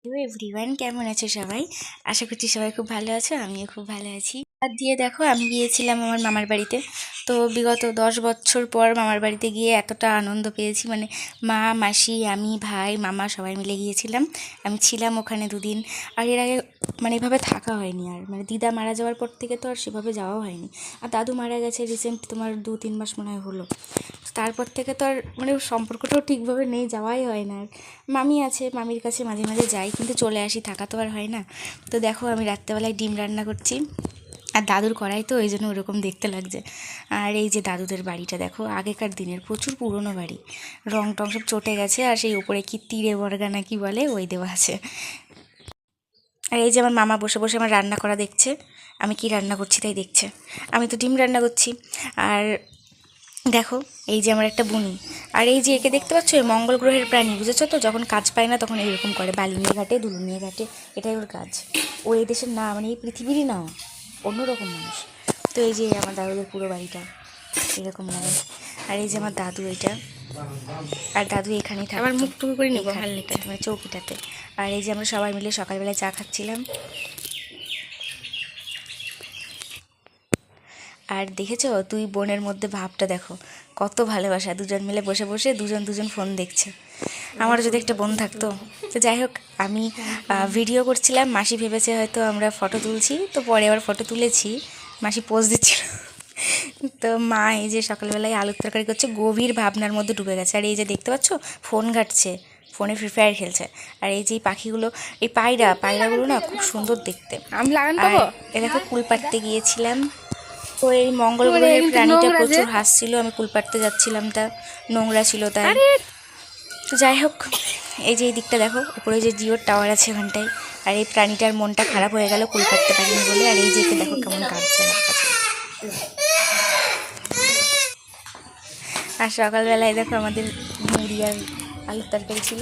Hello everyone, কেমন আছো সবাই? আশা করছি সবাই খুব ভালো আছো, আমিও খুব ভালো আছি। আর দিয়ে দেখো, আমি গিয়েছিলাম আমার মামার বাড়িতে। তো বিগত 10 বছর পর মামার বাড়িতে গিয়ে এতটা আনন্দ পেয়েছি, মানে মা, মাসি, আমি, ভাই, মামা সবাই মিলে গিয়েছিলাম। আমি ছিলাম ওখানে 2 দিন। আর এর আগে মানে এভাবে থাকা হয়নি, আর মানে দিদা মারা যাওয়ার পর থেকে তো আর সেভাবে যাওয়া হয়নি। আর দাদু মারা গেছে রিসেন্ট, তোমার 2-3 মাস মনে হয় হলো। তারপর থেকে তো আর মানে সম্পর্কটাও ঠিকভাবে নেই, যাওয়াই হয় না। আর মামি আছে, মামির কাছে মাঝে মাঝে যাই, কিন্তু চলে আসি, থাকা তো আর হয় না। তো দেখো, আমি রাত্রেবেলায় ডিম রান্না করছি, আর দাদুর কড়াই তো ওই জন্য ওরকম দেখতে লাগছে। আর এই যে দাদুদের বাড়িটা দেখো, আগেকার দিনের প্রচুর পুরনো বাড়ি, রং টং সব চটে গেছে, আর সেই উপরে কি তীরে বর্গা না কি বলে ওই দেওয়া আছে। আর এই যে আমার মামা বসে বসে আমার রান্না করা দেখছে, আমি কি রান্না করছি তাই দেখছে। আমি তো ডিম রান্না করছি। আর দেখো, এই যে আমার একটা বুনি, আর এই যে একে দেখতে পাচ্ছ, এই মঙ্গল গ্রহের প্রাণী, বুঝেছো তো? যখন কাজ পায় না তখন এইরকম করে, বালি নিয়ে ঘাটে, দুলু নিয়ে ঘাটে, এটাই ওর কাজ। ও এই দেশের না, মানে এই পৃথিবীরই না, অন্যরকম মানুষ। তো এই যে আমার দাদুদের পুরো বাড়িটা এরকম লাগে। আর এই যে আমার দাদু, এইটা। আর দাদু এখানেই থাকে, আমার মুখ টুকু করে নেবো হালনিটা, মানে চৌকিটাতে। আর এই যে আমরা সবাই মিলে সকালবেলায় চা খাচ্ছিলাম। আর দেখেছো, দুই বোনের মধ্যে ভাবটা দেখো, কত ভালোবাসা। দুজন মিলে বসে বসে দুজন ফোন দেখছে। আমারও যদি একটা বোন থাকতো। তো যাই হোক, আমি ভিডিও করছিলাম, মাসি ভেবেছে হয়তো আমরা ফটো তুলছি, তো পরে আবার ফটো তুলেছি, মাসি পোজ দিচ্ছিল। তো মা এই যে সকালবেলায় আলুর তরকারি করছে, গভীর ভাবনার মধ্যে ডুবে গেছে। আর এই যে দেখতে পাচ্ছ, ফোন ঘাটছে, ফোনে ফ্রি ফায়ার খেলছে। আর এই যে পাখিগুলো, এই পায়রাগুলো না খুব সুন্দর দেখতে। আমি লাগান এরকম কুল পাড়তে গিয়েছিলাম। তো এই মঙ্গল গ্রহের প্রাণীটা প্রচুর হাসছিল, আমি কুল পাড়তে যাচ্ছিলাম, তা নোংরা ছিল তাই। তো যাই হোক, এই যে এই দিকটা দেখো, উপরে যে জিওর টাওয়ার আছে ওখানটায়। আর এই প্রাণীটার মনটা খারাপ হয়ে গেল কুল পাড়তে পারিনি বলে। আর এই যে দেখো কেমন কাঁদছে আমার কাছে। আর সকালবেলায় দেখো আমাদের মুড়ি আর আলুর তরকারি ছিল।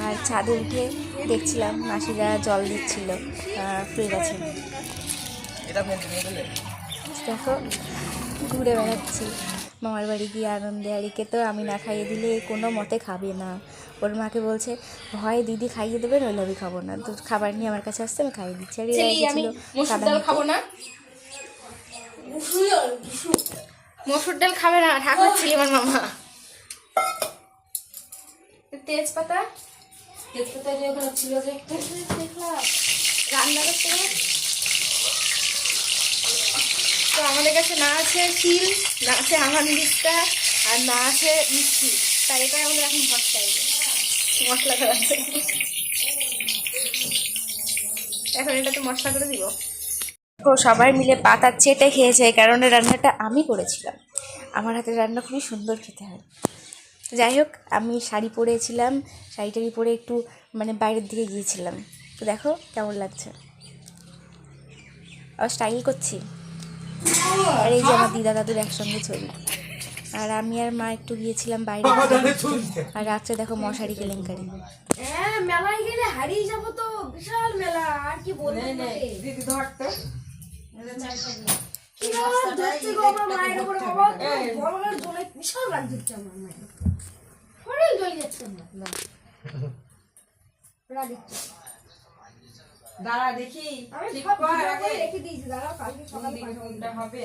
আর ছাদে উঠে দেখছিলাম মাসিরা জল দিচ্ছিল ফুল গাছে। দেখো, ঘুরে বেড়াচ্ছি মামার বাড়ি গিয়ে আনন্দে। আর একে তো আমি না খাইয়ে দিলে কোনো মতে খাবে না। ওর মাকে বলছে, হয় দিদি খাইয়ে দেবে, নইলে আমি খাবো না। তো খাবার নিয়ে আমার কাছে আসতে আমি খাইয়ে দিচ্ছি। আর এরা খাবো না, মসুর ডাল খাবে না, ঠাকুর ছিল আমার মামা। তেজপাতা যে ওখানে ছিল, যে দেখলাম রান্না করতে গেলে। তো আমাদের কাছে না আছে শিল, না আছে আমানদিস্তা, আর না আছে মিষ্টি, তাই এটা আমাদের এখন ভরসা মশলা করা আছে। এখন এটাতে মশলা করে দিব। তো সবাই মিলে পাতা চেটে খেয়েছে, এই কারণে রান্নাটা আমি করেছিলাম। আমার হাতের রান্না খুবই সুন্দর খেতে হয়। যাই হোক, আমি শাড়ি পরেছিলাম, শাড়ি পরে একটু মানে বাইরের দিকে গিয়েছিলাম। তো দেখো কেমন লাগছে, আর স্টাইল করছি। আর এই যে আমার দিদা দাদুর একসঙ্গে ছবি। আর আমি আর মা একটু গিয়েছিলাম বাইরে। আর রাত্রে দেখো মশারি কেলেঙ্কারি। মেলায় গেলে হারিয়ে যাবো তো, বিশাল মেলা। আর কি বলবো, বিশাল রাগ দিচ্ছে আমার মায়ের, জল যাচ্ছে দাঁড়া দেখি, রেখে দিয়েছি, দাঁড়াও কালকে সকালে হবে।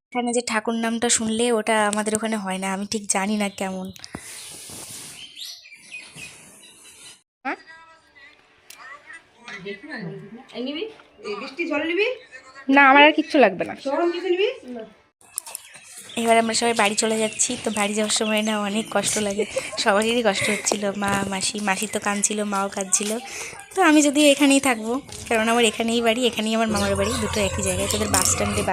এখানে যে ঠাকুর নামটা শুনলে ওটা আমাদের ওখানে হয় না, আমি ঠিক জানি না কেমন। না, আমার আর কিচ্ছু লাগবে না। এবার আমরা সবাই বাড়ি চলে যাচ্ছি। তো বাড়ি যাওয়ার সময় না অনেক কষ্ট লাগে, সবারই কষ্ট হচ্ছিল। মা, মাসি তো কাঁদছিল, মাও কাঁদছিল। তো আমি যদিও এখানেই থাকবো, কারণ আমার এখানেই বাড়ি, এখানেই আমার মামার বাড়ি, দুটো একই জায়গায়। তোদের বাস স্ট্যান্ডে